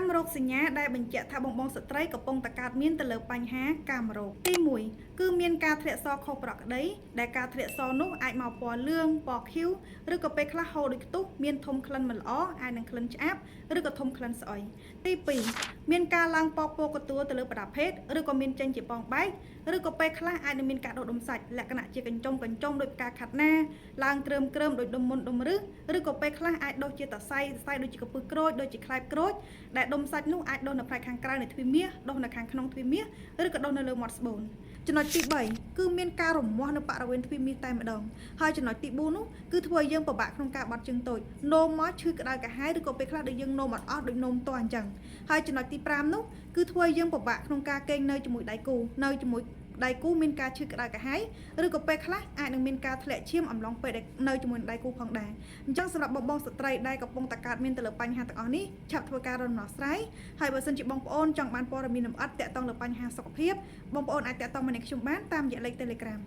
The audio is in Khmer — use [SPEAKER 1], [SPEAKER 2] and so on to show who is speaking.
[SPEAKER 1] 5រោគសញ្ញាដែលបញ្ជាក់ថាបងបងស្ត្រីកំពុងតែកើតមានទៅលើបញ្ហាកាមរោគទី1គឺមានការធ្លាក់សខុសប្រក្រតីដែលការធ្លាក់សនោះអាចមកពណ៌លឿងពណ៌ខៀវឬក៏ពេលខ្លះហូរដូចខ្ទុះមានធំក្លិនមិនល្អអាចនឹងក្លិនឆ្អាបឬក៏ធំក្លិនស្អុយទី2មានការឡើងពណ៌កទួលទៅលើប្រដាប់ភេទឬក៏មានចេញជាពងបែកឬក៏ពេលខ្លះអាចនឹងមានការដុសដុំសាច់លក្ខណៈជាកញ្ចុំដោយការខាត់ណាឡើងគ្រើមដោយដុំមុនដុំរឹសឬក៏ពេលខ្លះអាចដុសជាតសៃដូចជាកពឹសក្រូចដូចជាខ្លែបក្រូចដែលដុំសាច់នោះអាចដុសនៅផ្នែកខាងក្រៅនៃទ្វារមាសដុសនៅខាងក្នុងទ្វារមាសឬក៏ដុសនៅលើមាត់ស្បូនចំណុចទី3គឺមានការរមាស់នៅបរិវេណទ្វារមាសតែម្ដងហើយចំណុចទី4នោះគឺធ្វើឲ្យយើងពិបាកក្នុងការបត់ជើងតូចនោមមកឈឺក្តៅកាហាយឬក៏ពេលខ្លះដែលយើងនោមអត់អស់ដូចនោមតអញ្ចឹងហើយចំណុចទី5នោះគឺធ្វើឲ្យយើងពិបាកក្នុងការកេងនៅជាមួយដៃគូនៅជាមួយដៃគូមានការឈឺក្តៅកាហាយឬក៏ពេលខ្លះអាចនឹងមានការធ្លាក់ឈាមអំឡុងពេលនៅជាមួយដៃគូផងដែរអញ្ចឹងសម្រាប់បងស្ត្រីដែលកំពុងតែកើតមានទៅលើបញ្ហាទាំងអស់នេះឆាប់ធ្វើការរំដោះស្រាយហើយបើសិនជាបងប្អូនចង់បានព័ត៌មានលម្អិតទាក់ទងលើបញ្ហាសុខភាពបងប្អូនអាចទាក់ទងមកនឹងខ្ញុំបានតាមរយៈលេខ Telegram